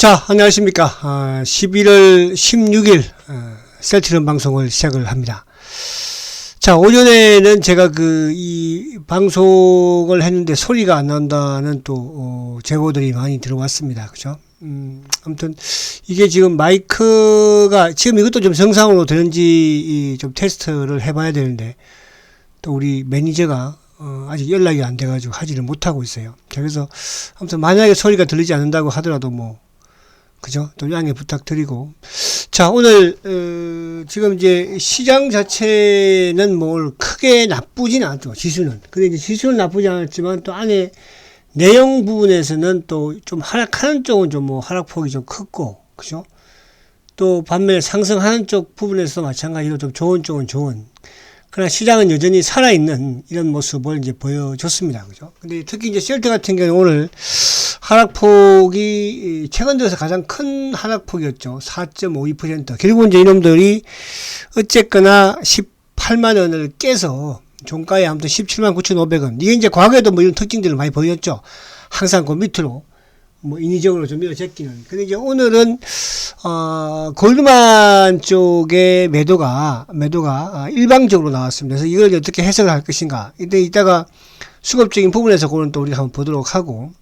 자, 안녕하십니까. 11월 16일 셀트리온 방송을 시작을 합니다. 자, 오전에는 제가 이 방송을 했는데 소리가 안 난다는 또 제보들이 많이 들어왔습니다. 그죠? 아무튼 이게 지금 마이크가 지금 이것도 좀 정상으로 되는지 좀 테스트를 해봐야 되는데 또 우리 매니저가 아직 연락이 안 돼가지고 하지를 못하고 있어요. 자, 그래서 아무튼 만약에 소리가 들리지 않는다고 하더라도 그죠? 또 양해 부탁드리고. 자, 오늘, 지금 이제 시장 자체는 크게 나쁘진 않죠. 지수는. 근데 이제 지수는 나쁘지 않았지만 또 안에 내용 부분에서는 또 좀 하락하는 쪽은 좀 하락폭이 좀 컸고, 그죠? 또 반면에 상승하는 쪽 부분에서 마찬가지로 좀 좋은 쪽은 좋은. 그러나 시장은 여전히 살아있는 이런 모습을 이제 보여줬습니다. 그죠? 근데 특히 이제 셀트 같은 경우는 오늘 하락폭이 최근 들어서 가장 큰 하락폭이었죠. 4.52%. 결국 이제 이놈들이 어쨌거나 18만 원을 깨서 종가에 아무튼 17만 9,500원. 이게 이제 과거에도 이런 특징들을 많이 보였죠. 항상 그 밑으로 인위적으로 좀 밀어제끼는. 근데 이제 오늘은 골드만 쪽의 매도가 일방적으로 나왔습니다. 그래서 이걸 어떻게 해석을 할 것인가. 이따가 수급적인 부분에서 그건 또 우리가 한번 보도록 하고.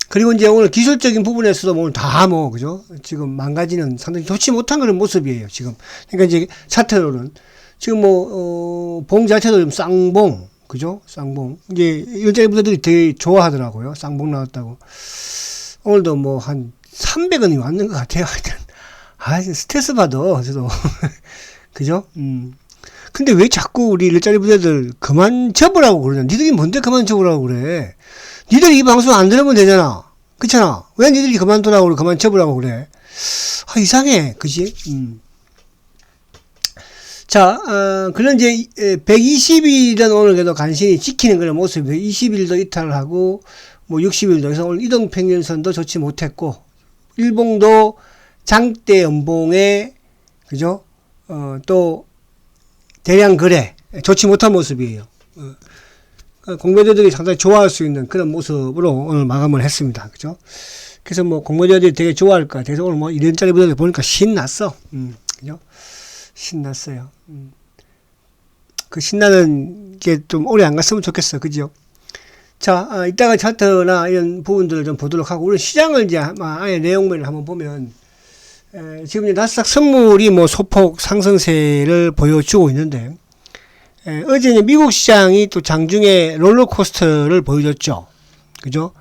그리고 이제 오늘 기술적인 부분에서도 오늘 그죠? 지금 망가지는 상당히 좋지 못한 그런 모습이에요, 지금. 그러니까 이제 차트로는. 지금 봉 자체도 좀 쌍봉. 그죠? 쌍봉. 이제 일자리 부대들이 되게 좋아하더라고요. 쌍봉 나왔다고. 오늘도 한 300원이 왔는 것 같아요. 하여튼. 스트레스 받아, 저도. 그죠? 근데 왜 자꾸 우리 일자리 부대들 그만 접으라고 그러냐? 니들이 뭔데 그만 접으라고 그래? 니들이 이 방송 안 들으면 되잖아. 그렇잖아. 왜 니들이 그만두라고 그래? 그만 접으라고 그래? 이상해. 그지? 자, 그런 이제 120일은 오늘 그래도 간신히 지키는 그런 모습이에요. 20일도 이탈을 하고 60일도. 그래서 오늘 이동평균선도 좋지 못했고 일봉도 장대 연봉에 그죠? 또 대량 거래 좋지 못한 모습이에요. 공매도들이 상당히 좋아할 수 있는 그런 모습으로 오늘 마감을 했습니다. 그죠? 그래서 공매도들이 되게 좋아할 것 같아서 오늘 이런짜리 보다 보니까 신났어. 그죠? 신났어요. 그 신나는 게 좀 오래 안 갔으면 좋겠어. 그죠? 자, 이따가 차트나 이런 부분들을 좀 보도록 하고, 우리 시장을 이제 아예 내용면을 한번 보면, 지금 이제 나스닥 선물이 소폭 상승세를 보여주고 있는데, 어제 이제 미국 시장이 또 장중에 롤러코스터를 보여줬죠. 그죠?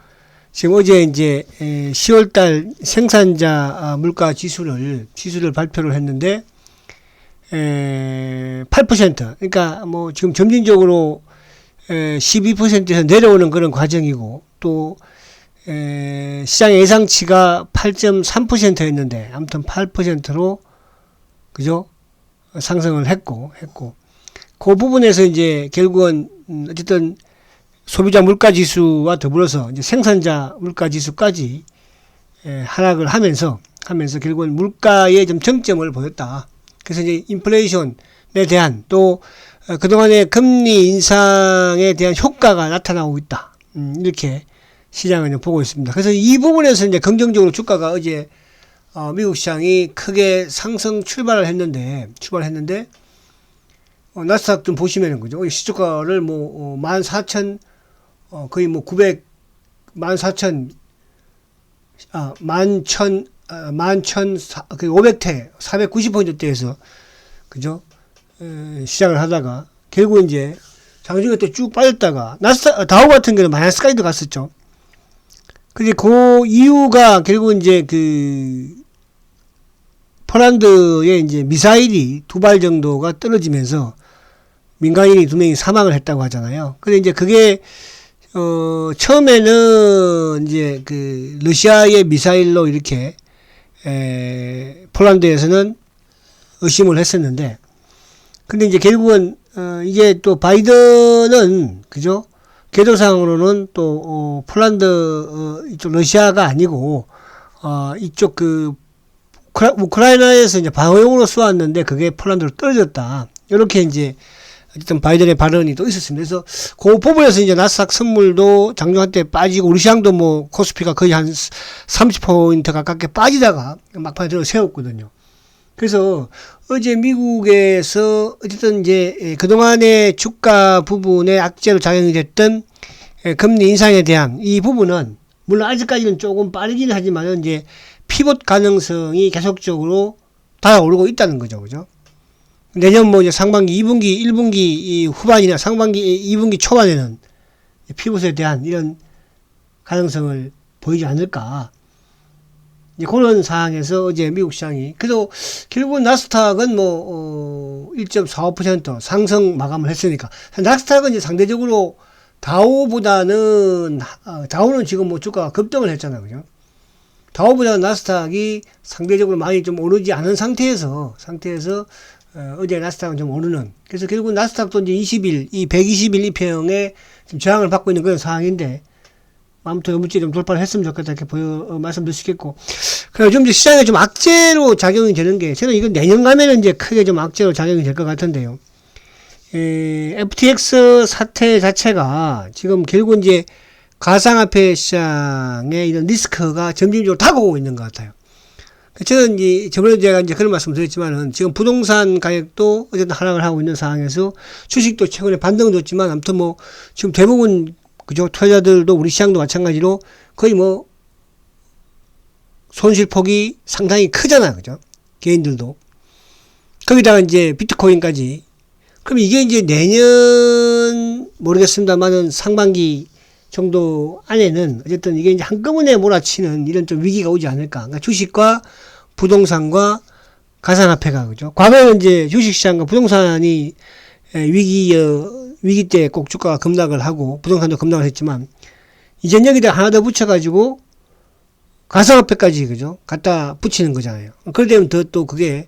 지금 어제 이제 10월달 생산자 물가 지수를 발표를 했는데, 8%. 그러니까 지금 점진적으로 12%에서 내려오는 그런 과정이고, 또 시장 예상치가 8.3%였는데 아무튼 8%로 그죠? 상승을 했고 그 부분에서 이제 결국은 어쨌든 소비자 물가 지수와 더불어서 이제 생산자 물가 지수까지 하락을 하면서 결국은 물가의 좀 정점을 보였다. 그래서 이제 인플레이션에 대한 또 그동안의 금리 인상에 대한 효과가 나타나고 있다. 이렇게 시장은 보고 있습니다. 그래서 이 부분에서 이제 긍정적으로 주가가 어제 미국 시장이 크게 상승 출발을 했는데 나스닥 좀 보시면은 그죠? 시초가를 14,000 거의 900 14,000 500태 490포인트대에서 그죠? 시작을 하다가 결국 이제 장중에 또 쭉 빠졌다가 다우 같은 경우는 마이너스까지도 갔었죠. 근데 그 이유가 결국 이제 폴란드에 이제 미사일이 2발 정도가 떨어지면서 민간인이 2명이 사망을 했다고 하잖아요. 근데 이제 그게 처음에는 이제 러시아의 미사일로 이렇게 폴란드에서는 의심을 했었는데, 근데 이제 결국은 이게 또 바이든은 그죠? 궤도상으로는 또 폴란드 이쪽 러시아가 아니고 이쪽 우크라이나에서 이제 방어용으로 쏘았는데 그게 폴란드로 떨어졌다. 이렇게 이제 어쨌든 바이든의 발언이 또 있었습니다. 그래서 그 부분에서 이제 나스닥 선물도 장중 한때 빠지고 우리 시장도 뭐 코스피가 거의 한 30포인트 가깝게 빠지다가 막판에 들어 세웠거든요. 그래서 어제 미국에서 어쨌든 이제 그동안의 주가 부분에 악재로 작용이 됐던 금리 인상에 대한 이 부분은 물론 아직까지는 조금 빠르긴 하지만 이제 피봇 가능성이 계속적으로 달아오르고 있다는 거죠. 그죠? 내년 뭐 이제 상반기 2분기, 1분기 후반이나 상반기 2분기 초반에는 피봇에 대한 이런 가능성을 보이지 않을까. 이제 그런 상황에서 어제 미국 시장이, 그래도 결국은 나스닥은 뭐, 1.45% 상승 마감을 했으니까. 나스닥은 이제 상대적으로 다우보다는, 다우는 지금 뭐 주가가 급등을 했잖아요. 그죠? 다우보다는 나스닥이 상대적으로 많이 좀 오르지 않은 상태에서 어제 나스닥은 좀 오르는. 그래서 결국 나스닥도 이제 20일, 이 120일 이평에 좀 저항을 받고 있는 그런 상황인데, 아무튼 요물질 좀 돌파를 했으면 좋겠다 이렇게 말씀드릴 수 있겠고. 그래서 좀 이제 시장에 좀 악재로 작용이 되는 게, 저는 이건 내년 가면은 이제 크게 좀 악재로 작용이 될 것 같은데요. FTX 사태 자체가 지금 결국 이제 가상화폐 시장의 이런 리스크가 점진적으로 다가오고 있는 것 같아요. 저는 이제 저번에 제가 이제 그런 말씀 드렸지만은 지금 부동산 가격도 어쨌든 하락을 하고 있는 상황에서 주식도 최근에 반등을 줬지만 아무튼 뭐 지금 대부분 그죠? 투자자들도 우리 시장도 마찬가지로 거의 뭐 손실폭이 상당히 크잖아요. 그죠? 개인들도. 거기다가 이제 비트코인까지. 그럼 이게 이제 내년 모르겠습니다만은 상반기 정도 안에는 어쨌든 이게 이제 한꺼번에 몰아치는 이런 좀 위기가 오지 않을까. 그러니까 주식과 부동산과 가상화폐가 그죠? 과거에는 이제 주식시장과 부동산이 위기 때 꼭 주가가 급락을 하고 부동산도 급락을 했지만 이젠 여기다 하나 더 붙여가지고 가상화폐까지 그죠? 갖다 붙이는 거잖아요. 그러되면 더 또 그게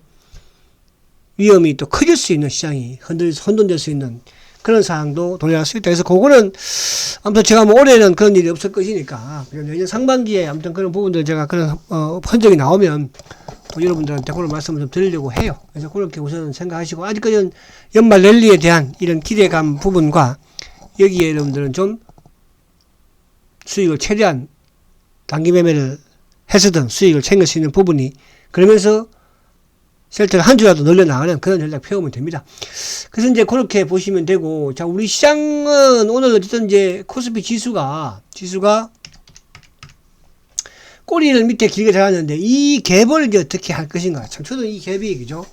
위험이 또 커질 수 있는 시장이 혼돈될 수 있는 그런 상황도 돌아갈 수 있다. 그래서 그거는 아무튼 제가 뭐 올해는 그런 일이 없을 것이니까 내년 상반기에 아무튼 그런 부분들 제가 그런 흔적이 나오면 또 여러분들한테 그런 말씀을 좀 드리려고 해요. 그래서 그렇게 우선 생각하시고 아직까지는 연말 랠리에 대한 이런 기대감 부분과 여기에 여러분들은 좀 수익을 최대한 단기 매매를 해서든 수익을 챙길 수 있는 부분이 그러면서 셀트를 한 주라도 늘려나가는 그런 전략 펴오면 됩니다. 그래서 이제 그렇게 보시면 되고, 자, 우리 시장은 오늘 어쨌든 이제 코스피 지수가 꼬리를 밑에 길게 잡았는데, 이 갭을 이제 어떻게 할 것인가. 참, 저도 이 갭이, 그죠?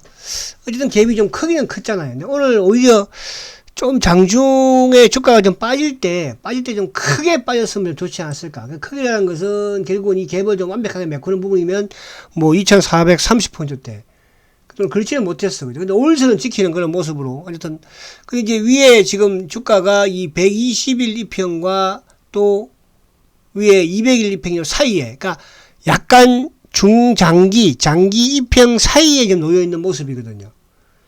어쨌든 갭이 좀 크기는 컸잖아요. 근데 오늘 오히려 좀 장중에 주가가 좀 빠질 때 좀 크게 빠졌으면 좋지 않았을까. 크기라는 것은 결국은 이 갭을 좀 완벽하게 메꾸는 부분이면 뭐 2430포인트대. 그렇지는 못했어. 그죠? 근데 올선은 지키는 그런 모습으로. 어쨌든, 그 이제 위에 지금 주가가 이 120일 이평과 또 위에 200일 이평 사이에, 그러니까 약간 장기 이평 사이에 좀 놓여있는 모습이거든요.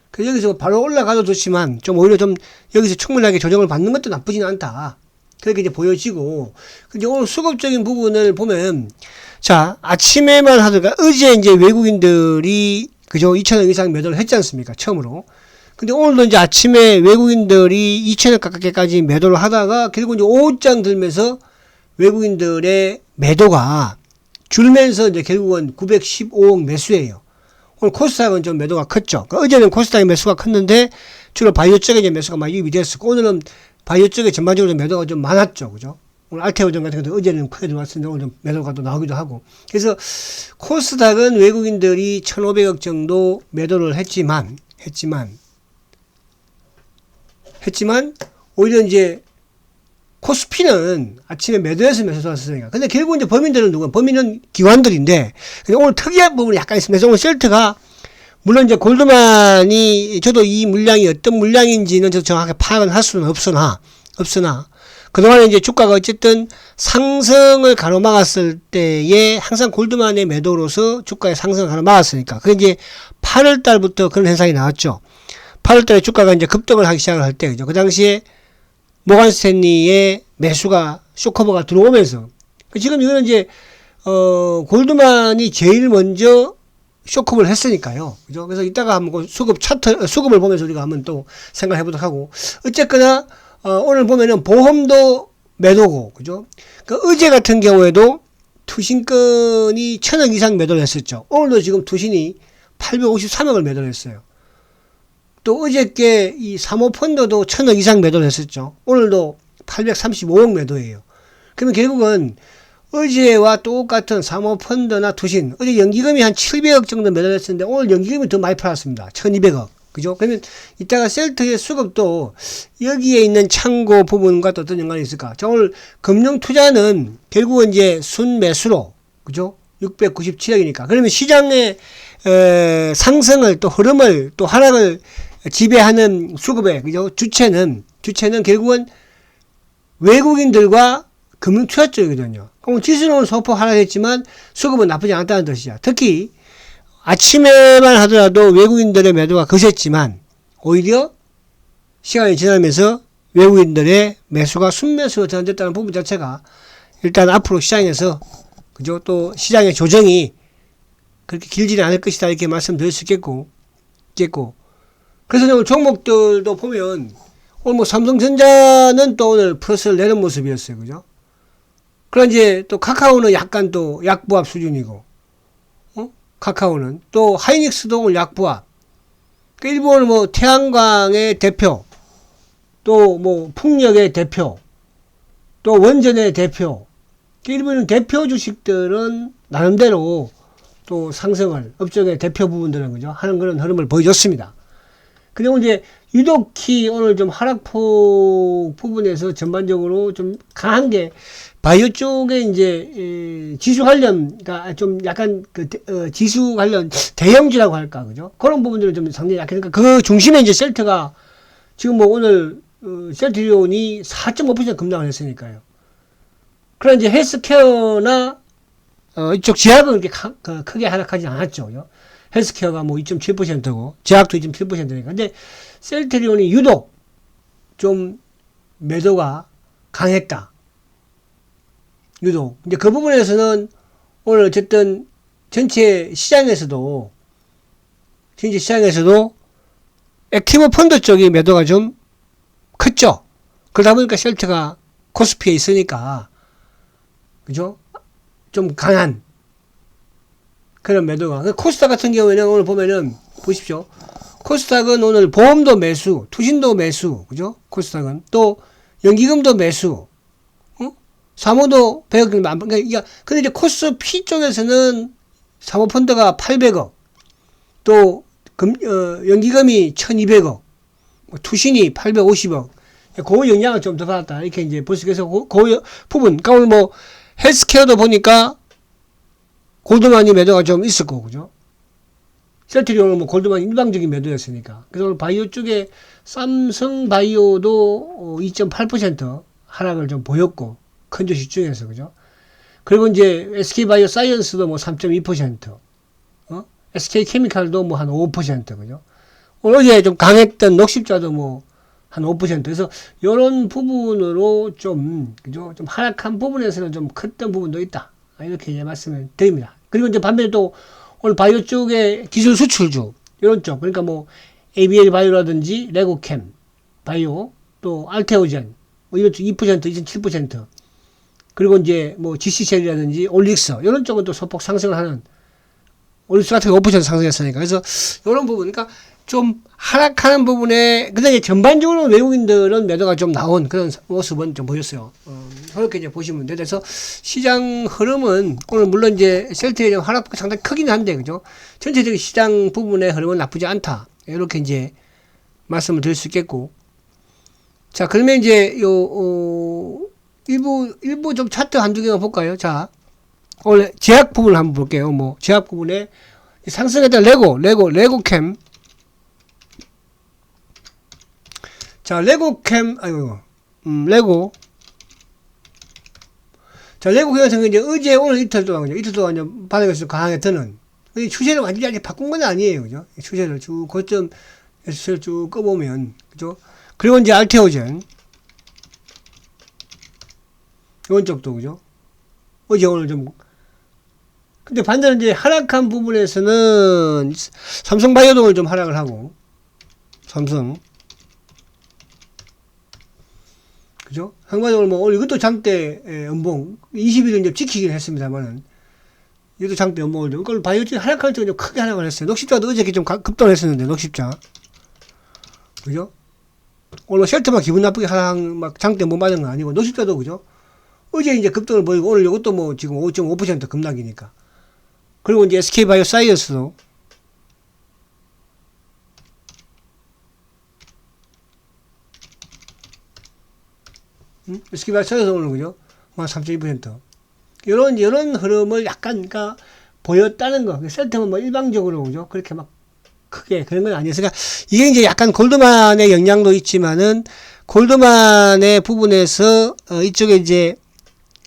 그래서 여기서 바로 올라가도 좋지만, 좀 오히려 좀 여기서 충분하게 조정을 받는 것도 나쁘지는 않다. 그렇게 이제 보여지고, 근데 오늘 수급적인 부분을 보면, 자, 아침에만 하다가, 어제 이제 외국인들이 그죠? 2,000원 이상 매도를 했지 않습니까? 처음으로. 근데 오늘도 이제 아침에 외국인들이 2,000원 가깝게까지 매도를 하다가 결국 이제 오후장 들면서 외국인들의 매도가 줄면서 이제 결국은 915억 매수예요. 오늘 코스닥은 좀 매도가 컸죠. 그러니까 어제는 코스닥의 매수가 컸는데 주로 바이오 쪽에 이제 매수가 많이 유입이 됐었고 오늘은 바이오 쪽에 전반적으로 매도가 좀 많았죠. 그죠? 오늘 알테오전 같은 것도 어제는 크게 들어왔었는데 오늘 좀 매도가 또 나오기도 하고. 그래서 코스닥은 외국인들이 1,500억 정도 매도를 했지만 오히려 이제 코스피는 아침에 매도해서 매수 왔으니까. 근데 결국 이제 범인들은 누구야? 범인은 기관들인데. 근데 오늘 특이한 부분이 약간 있습니다. 그래서 오늘 셀트가 물론 이제 골드만이 저도 이 물량이 어떤 물량인지는 저도 정확하게 파악은 할 수는 없으나 그동안에 이제 주가가 어쨌든 상승을 가로막았을 때에 항상 골드만의 매도로서 주가의 상승을 가로막았으니까. 그게 이제 8월 달부터 그런 현상이 나왔죠. 8월 달에 주가가 이제 급등을 하기 시작을 할 때, 그죠. 그 당시에 모간 스탠리의 매수가, 쇼커버가 들어오면서. 지금 이거는 이제, 골드만이 제일 먼저 쇼크를 했으니까요. 그죠? 그래서 이따가 한번 수급 차트, 수급을 보면서 우리가 한번 또 생각해 보도록 하고. 어쨌거나, 오늘 보면은 보험도 매도고, 그죠? 그 어제 같은 경우에도 투신권이 1000억 이상 매도를 했었죠. 오늘도 지금 투신이 853억을 매도를 했어요. 또 어저께 이 사모펀드도 1000억 이상 매도를 했었죠. 오늘도 835억 매도예요. 그러면 결국은 어제와 똑같은 사모펀드나 투신, 어제 연기금이 한 700억 정도 매도를 했었는데 오늘 연기금이 더 많이 팔았습니다. 1200억. 그죠? 그러면 이따가 셀트의 수급도 여기에 있는 창고 부분과 또 어떤 연관이 있을까? 자, 오늘 금융투자는 결국은 이제 순매수로, 그죠? 697억이니까. 그러면 시장의 상승을 또 흐름을 또 하락을 지배하는 수급의, 그죠? 주체는 결국은 외국인들과 금융투자 쪽이거든요. 그럼 지수는 소폭 하락했지만 수급은 나쁘지 않다는 뜻이야. 특히 아침에만 하더라도 외국인들의 매도가 거셌지만 오히려 시간이 지나면서 외국인들의 매수가 순매수로 전환됐다는 부분 자체가 일단 앞으로 시장에서, 그죠? 또 시장의 조정이 그렇게 길지는 않을 것이다 이렇게 말씀드릴 수 있겠고. 그래서 오늘 종목들도 보면 오늘 뭐 삼성전자는 또 오늘 플러스를 내는 모습이었어요. 그죠? 그럼 이제 또 카카오는 약간 또 약부합 수준이고, 카카오는 또 하이닉스도 오늘 약부합. 일본은 뭐 태양광의 대표, 또 뭐 풍력의 대표, 또 원전의 대표. 일본은 대표 주식들은 나름대로 또 상승을, 업종의 대표 부분들은 그죠? 하는 그런 흐름을 보여줬습니다. 그리고 이제 유독히 오늘 좀 하락폭 부분에서 전반적으로 좀 강한 게 바이오 쪽에 이제 지수 관련, 그러니까 좀 약간 그 지수 관련 대형주라고 할까, 그죠? 그런 부분들은 좀 상당히 약하니까 그 중심에 이제 셀트가 지금 뭐 오늘 셀트리온이 4.5% 급락을 했으니까요. 그런 이제 헬스케어나 이쪽 제약은 그렇게 크게 하락하지 않았죠, 그죠? 헬스케어가 뭐 2.7%고 제약도 2.7%니까. 근데 셀트리온이 유독 좀 매도가 강했다. 유독. 이제 그 부분에서는 오늘 어쨌든 전체 시장에서도 액티브 펀드 쪽이 매도가 좀 컸죠. 그러다 보니까 셀트가 코스피에 있으니까, 그죠? 좀 강한 그런 매도가. 코스닥 같은 경우에는 오늘 보면은 보십시오. 코스닥은 오늘 보험도 매수, 투신도 매수, 그죠? 코스닥은 또 연기금도 매수, 사모도 100억 안, 그러니까 근데 이제 코스피 쪽에서는 사모펀드가 800억, 또 연기금이 1200억, 투신이 850억. 그 영향을 좀 더 받았다 이렇게 이제 볼 수 있어서 그 부분. 그러니까 오늘 뭐 헬스케어도 보니까 골드만이 매도가 좀 있었고, 그죠? 셀트리온은 뭐 골드만 일방적인 매도였으니까. 그래서 오늘 바이오 쪽에 삼성 바이오도 2.8% 하락을 좀 보였고, 큰 주식 중에서, 그죠? 그리고 이제 SK 바이오 사이언스도 뭐 3.2%, SK 케미칼도 뭐 한 5%, 그죠? 오늘 어제 좀 강했던 녹십자도 뭐 한 5%. 그래서 요런 부분으로 좀, 그죠? 좀 하락한 부분에서는 좀 컸던 부분도 있다. 이렇게 이제 말씀을 드립니다. 그리고 이제 반면에 또 오늘 바이오 쪽에 기술 수출주, 이런 쪽, 그러니까 뭐 ABL 바이오라든지 레고캠 바이오, 또 알테오젠, 뭐 이런 쪽 2%, 2.7%, 그리고 이제 뭐 GC셀이라든지 올릭스, 이런 쪽은 또 소폭 상승을 하는, 올릭스 같은 게 5% 상승했으니까. 그래서 이런 부분, 그러니까 좀 하락하는 부분에, 근데 전반적으로 외국인들은 매도가 좀 나온 그런 모습은 좀 보였어요. 그렇게 이제 보시면 돼요. 그래서 시장 흐름은 오늘 물론 이제 셀트의 하락폭이 상당히 크긴 한데, 그죠? 전체적인 시장 부분의 흐름은 나쁘지 않다. 이렇게 이제 말씀을 드릴 수 있겠고. 자, 그러면 이제 일부 좀 차트 한두 개만 볼까요? 자, 오늘 제약 부분을 한번 볼게요. 뭐, 제약 부분에 상승했던 레고캠. 자, 레고캠, 레고. 자, 레고 같은 경우는 이제 어제 오늘 이틀 동안 이제 바닥에서 강하게 드는. 추세를 완전히 바꾼 건 아니에요. 그죠? 추세를 쭉, 고점에서 쭉 꺼보면, 그죠? 그리고 이제 알테오젠. 이런 쪽도, 그죠? 어제 오늘 좀 근데 반대로 이제 하락한 부분에서는 삼성바이오동을 좀 하락을 하고, 삼성. 그죠? 삼성바이오동을 뭐, 오늘 이것도 장대 연봉, 20일은 이제 지키긴 했습니다만은, 이것도 장대 연봉을 좀, 그걸 바이오진 하락할 때 좀 크게 하락을 했어요. 녹십자도 어저께 좀 급등을 했었는데, 녹십자. 그죠? 오늘 셀트만 기분 나쁘게 하락, 막 장대 못 맞은 건 아니고, 녹십자도 그죠? 어제 이제 급등을 보이고, 오늘 이것도 뭐 지금 5.5% 급락이니까. 그리고 이제 SK바이오사이언스도 SK바이오사이언스 오늘 그죠? 한 3.2%. 이런 흐름을 약간, 그러니까, 보였다는 거. 셀트만 뭐 일방적으로 그죠? 그렇게 막 크게 그런 건 아니었으니까, 이게 이제 약간 골드만의 영향도 있지만은, 골드만의 부분에서, 이쪽에 이제,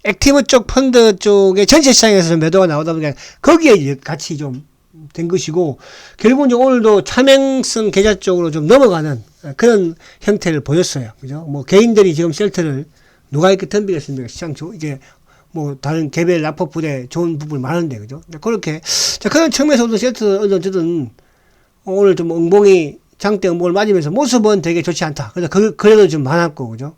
액티브 쪽 펀드 쪽에 전체 시장에서 매도가 나오다 보니까 거기에 이제 같이 좀 된 것이고, 결국은 이제 오늘도 차명성 계좌 쪽으로 좀 넘어가는 그런 형태를 보였어요. 그죠? 뭐 개인들이 지금 셀트를 누가 이렇게 덤비겠습니까? 시장 이제 뭐 다른 개별 라포 부대 좋은 부분이 많은데, 그죠? 그렇게 자, 그런 측면에서도 셀트 어쨌든 오늘 좀 엉봉이 장대 엉봉을 맞으면서 모습은 되게 좋지 않다. 그래도 좀 많았고, 그죠?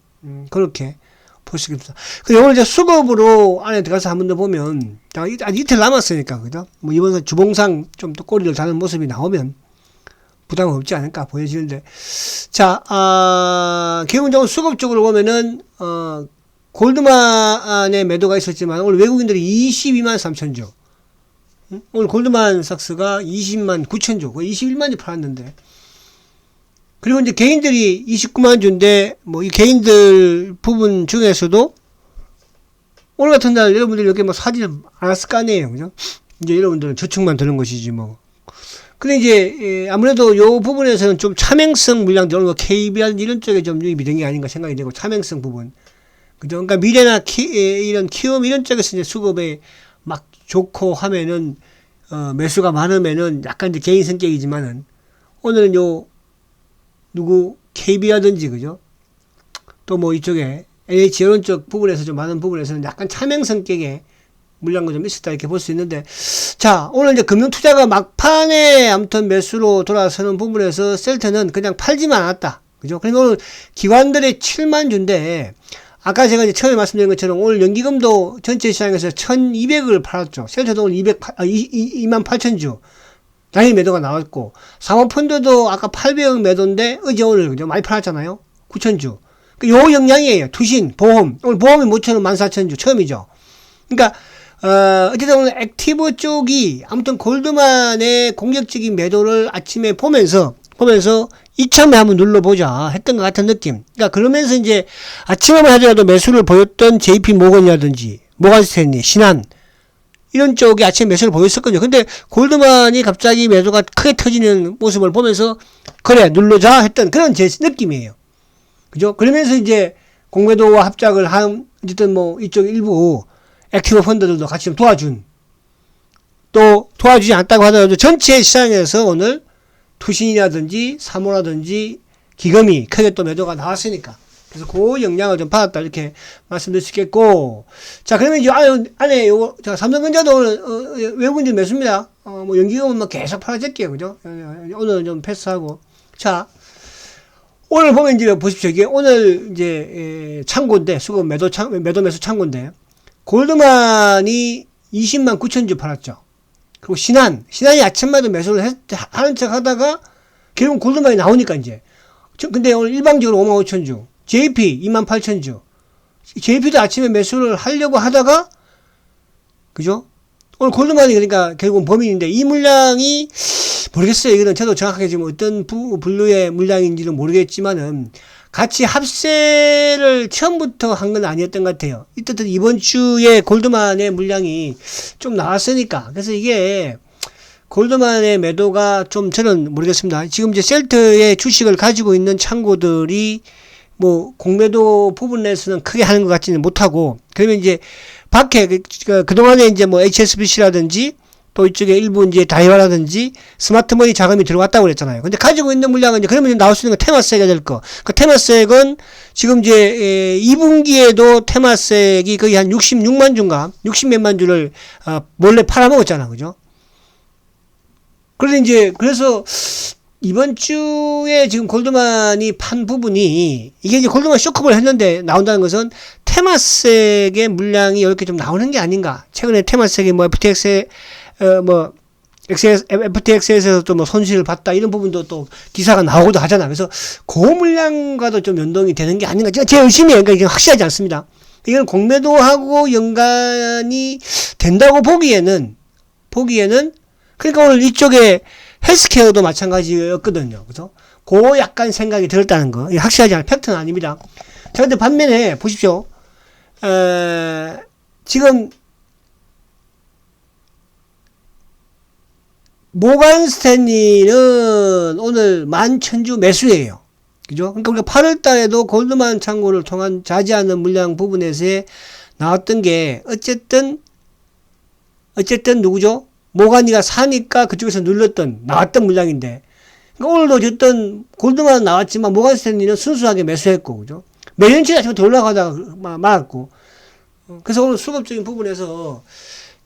그렇게 볼 수 있습니다. 근데 오늘 이제 수급으로 안에 들어가서 한 번 더 보면, 아직 이틀 남았으니까, 그죠? 뭐 이번 주봉상 좀 또 꼬리를 다는 모습이 나오면 부담은 없지 않을까 보여지는데. 자, 기본적으로 수급 쪽으로 보면은, 골드만의 매도가 있었지만, 오늘 외국인들이 22만 3천주. 오늘 골드만삭스가 20만 9천주. 거의 21만주 팔았는데. 그리고 이제 개인들이 29만 주인데, 뭐, 이 개인들 부분 중에서도, 오늘 같은 날 여러분들이 이렇게 뭐 사지를 않았을 거 아니에요. 그죠? 이제 여러분들은 저축만 드는 것이지, 뭐. 근데 이제, 아무래도 요 부분에서는 좀 차명성 물량들, 오늘 KBR 이런 쪽에 좀 유입이 된 게 아닌가 생각이 되고, 차명성 부분. 그죠? 그러니까 미래나 이런 키움 이런 쪽에서 이제 수급에 막 좋고 하면은, 매수가 많으면은 약간 이제 개인 성격이지만은, 오늘은 요, KB라든지, 그죠? 또 뭐 이쪽에, NH 이런 쪽 부분에서 좀 많은 부분에서는 약간 차명 성격의 물량도 좀 있었다 이렇게 볼 수 있는데, 자, 오늘 이제 금융투자가 막판에 아무튼 매수로 돌아서는 부분에서 셀트는 그냥 팔지만 않았다. 그죠? 그러니까 오늘 기관들의 7만 주인데, 아까 제가 이제 처음에 말씀드린 것처럼 오늘 연기금도 전체 시장에서 1200을 팔았죠. 셀트도 오늘 2만 8천 주. 당연히 매도가 나왔고, 사모펀드도 아까 800억 매도인데, 어제 오늘, 그죠? 많이 팔았잖아요? 9천주. 요 영향이에요. 투신, 보험. 오늘 보험이 모처럼 14,000주. 처음이죠. 그러니까, 어쨌든 오늘 액티브 쪽이, 아무튼 골드만의 공격적인 매도를 아침에 보면서, 이참에 한번 눌러보자 했던 것 같은 느낌. 그러니까 그러면서 이제 아침에만 하더라도 매수를 보였던 JP 모건이라든지, 모건스탠리, 신한, 이런 쪽이 아침에 매수를 보였었거든요. 근데 골드만이 갑자기 매도가 크게 터지는 모습을 보면서 그래 눌러자 했던 그런 제 느낌이에요. 그죠? 그러면서 이제 공매도와 합작을 한 어쨌든 뭐 이쪽 일부 액티브 펀드들도 같이 좀 도와준, 또 도와주지 않다고 하더라도 전체 시장에서 오늘 투신이라든지 사모라든지 기금이 크게 또 매도가 나왔으니까, 그래서 그 영향을 좀 받았다 이렇게 말씀드릴 수 있겠고, 자, 그러면 이제 안에 요거, 자, 삼성전자도 오늘 외국인들 매수입니다. 뭐 연기금은 뭐 계속 팔아줄게요, 그죠? 오늘은 좀 패스하고. 자, 오늘 보면 이제 보십시오. 이게 오늘 이제 창고인데, 수급 매도 매수 창고인데, 골드만이 20만 9천 주 팔았죠. 그리고 신한이 아침마다 매수를 하는 척 하다가 결국 골드만이 나오니까 이제. 근데 오늘 일방적으로 5만 5천 주. JP 2만 8천 주. JP도 아침에 매수를 하려고 하다가, 그죠? 오늘 골드만이 그러니까 결국은 범인인데, 이 물량이 모르겠어요. 이거는 저도 정확하게 지금 어떤 분류의 물량인지는 모르겠지만은 같이 합세를 처음부터 한 건 아니었던 것 같아요. 이때도 이번 주에 골드만의 물량이 좀 나왔으니까. 그래서 이게 골드만의 매도가 좀 저는 모르겠습니다. 지금 이제 셀트의 주식을 가지고 있는 창고들이 뭐 공매도 부분에서는 크게 하는 것 같지는 못하고, 그러면 이제 밖에 그동안에 이제 뭐 HSBC라든지 또 이쪽에 일부 이제 다이와라든지 스마트머니 자금이 들어왔다고 그랬잖아요. 근데 가지고 있는 물량은 이제 그러면 나올 수 있는 건 테마세가 될 거. 그 테마세액은 지금 이제 2분기에도 테마세액이 거의 한 66만 주인가 60몇만 주를 몰래 팔아먹었잖아. 그죠? 그래서 이번 주에 지금 골드만이 판 부분이 이게 이제 골드만 쇼크를 했는데 나온다는 것은 테마색의 물량이 이렇게 좀 나오는 게 아닌가. 최근에 테마색이 뭐 FTX에서도 뭐 손실을 봤다 이런 부분도 또 기사가 나오기도 하잖아. 그래서 그 물량과도 좀 연동이 되는 게 아닌가. 제 의심이에요. 그러니까 이게 확실하지 않습니다. 이건 공매도하고 연관이 된다고 보기에는 그러니까 오늘 이쪽에 헬스케어도 마찬가지였거든요. 그래서 그 약간 생각이 들었다는 거. 이게 확실하지 않은 팩트는 아닙니다. 자, 근데 반면에 보십시오. 지금 모간 스탠리는 오늘 11,000주 매수예요. 그죠? 그러니까 우리가 8월 달에도 골드만 창고를 통한 자지하는 물량 부분에서 나왔던 게 어쨌든 누구죠? 모간이가 사니까 그쪽에서 나왔던 물량인데. 그러니까 오늘도 어쨌든 골드만 나왔지만 모간 스탠리는 순수하게 매수했고, 그죠? 매년치가 지금 더 올라가다가 말았고. 그래서 오늘 수급적인 부분에서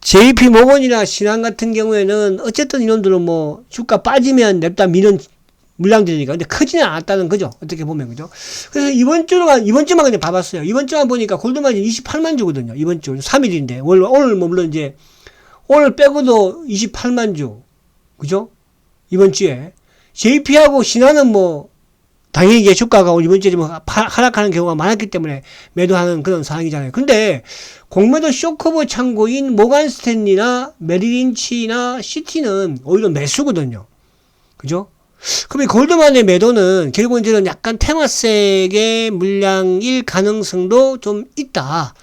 JP 모건이나 신한 같은 경우에는 어쨌든 이놈들은 뭐 주가 빠지면 냅다 미는 물량들이니까. 근데 크지는 않았다는 거죠. 어떻게 보면, 그죠? 그래서 이번 주만 그냥 봐봤어요. 이번 주만 보니까 골드만이 28만 주거든요. 이번 주. 3일인데. 오늘 뭐 물론 이제 오늘 빼고도 28만 주. 그죠? 이번 주에. JP하고 신한은 뭐, 당연히 이제 주가가 이번 주에 좀 하락하는 경우가 많았기 때문에 매도하는 그런 상황이잖아요. 근데, 공매도 쇼커버 창고인 모간 스탠리나 메리린치나 시티는 오히려 매수거든요. 그죠? 그럼 이 골드만의 매도는 결국은 이제는 약간 테마색의 물량일 가능성도 좀 있다.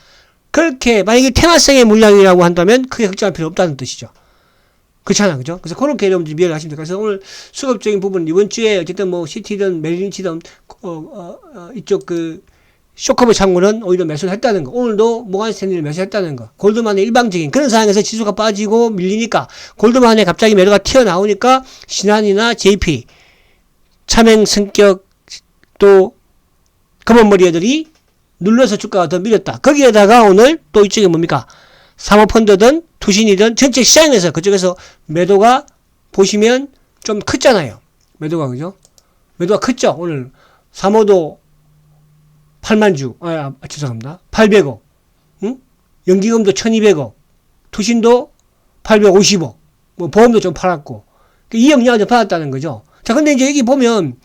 그렇게 만약에 테마성의 물량이라고 한다면 크게 걱정할 필요 없다는 뜻이죠. 그렇잖아, 그죠? 그래서 그렇게 여러분들이 이해를 하시면 돼요. 그래서 오늘 수급적인 부분 이번 주에 어쨌든 뭐 시티든 메리린치든 이쪽 그 쇼커버 창고는 오히려 매수를 했다는 거. 오늘도 모간 스탠리를 매수했다는 거. 골드만의 일방적인 그런 상황에서 지수가 빠지고 밀리니까 골드만에 갑자기 매도가 튀어나오니까 신한이나 JP 차맹 성격 또 검은머리 애들이 눌러서 주가가 더 밀렸다. 거기에다가 오늘 또 이쪽에 뭡니까? 사모펀드든 투신이든 전체 시장에서 그쪽에서 매도가 보시면 좀 컸잖아요. 매도가, 그죠? 매도가 컸죠. 오늘 사모도 8만 주, 죄송합니다. 800억. 응? 연기금도 1200억. 투신도 850억. 뭐 보험도 좀 팔았고. 이 영향을 좀 받았다는 거죠. 자, 근데 이제 여기 보면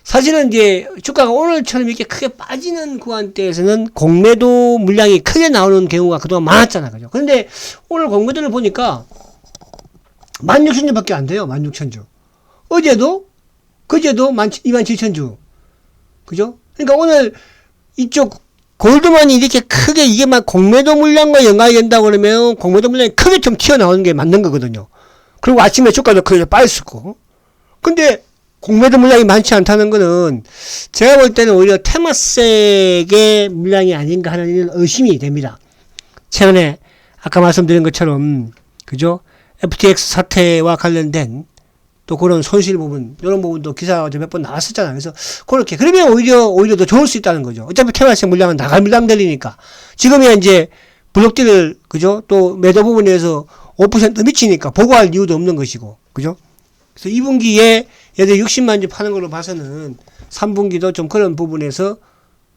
사실은 이제 주가가 오늘처럼 이렇게 크게 빠지는 구간대에서는 공매도 물량이 크게 나오는 경우가 그동안 많았잖아. 그죠? 그런데 오늘 공매도를 보니까 16,000주밖에 안 돼요. 16,000주. 그제도 27,000주. 그죠? 그러니까 오늘 이쪽 골드만이 이렇게 크게 이게 막 공매도 물량과 연관이 된다고 그러면 공매도 물량이 크게 좀 튀어나오는 게 맞는 거거든요. 그리고 아침에 주가도 크게 빠졌고. 근데 공매도 물량이 많지 않다는 거는 제가 볼 때는 오히려 테마색의 물량이 아닌가 하는 의심이 됩니다. 최근에 아까 말씀드린 것처럼 그죠? FTX 사태와 관련된 또 그런 손실 부분 이런 부분도 기사가 몇 번 나왔었잖아요. 그래서 그렇게 그러면 오히려 더 좋을 수 있다는 거죠. 어차피 테마색 물량은 나갈 물량들이니까 지금이야 이제 블록딜을 그죠? 또 매도 부분에서 5% 미치니까 보고할 이유도 없는 것이고 그죠? 그래서 2분기에 얘들 60만 주 파는 걸로 봐서는 3분기도 좀 그런 부분에서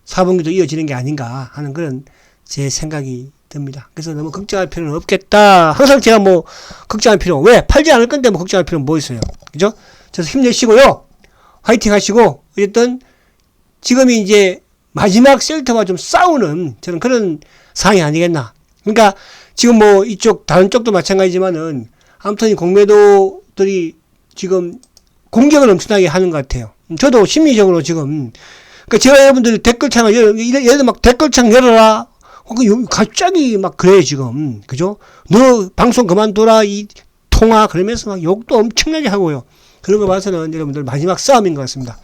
4분기도 이어지는 게 아닌가 하는 그런 제 생각이 듭니다. 그래서 너무 걱정할 필요는 없겠다. 항상 제가 뭐 걱정할 필요, 왜? 팔지 않을 건데 뭐 걱정할 필요는 뭐 있어요. 그죠? 그래서 힘내시고요. 화이팅 하시고, 어쨌든 지금이 이제 마지막 셀터와 좀 싸우는 저는 그런 상황이 아니겠나. 그러니까 지금 뭐 이쪽, 다른 쪽도 마찬가지지만은 아무튼 이 공매도들이 지금 공격을 엄청나게 하는 것 같아요. 저도 심리적으로 지금, 그러니까 제가 여러분들 댓글창을, 예를 들어 막 댓글창 열어라. 갑자기 막 그래, 지금. 그죠? 너 방송 그만둬라, 이 통화. 그러면서 막 욕도 엄청나게 하고요. 그런 거 봐서는 여러분들 마지막 싸움인 것 같습니다.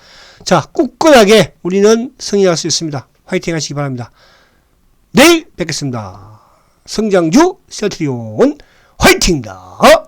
자, 꿋꿋하게 우리는 승리할 수 있습니다. 화이팅 하시기 바랍니다. 내일 뵙겠습니다. 성장주 셀트리온 화이팅입니다.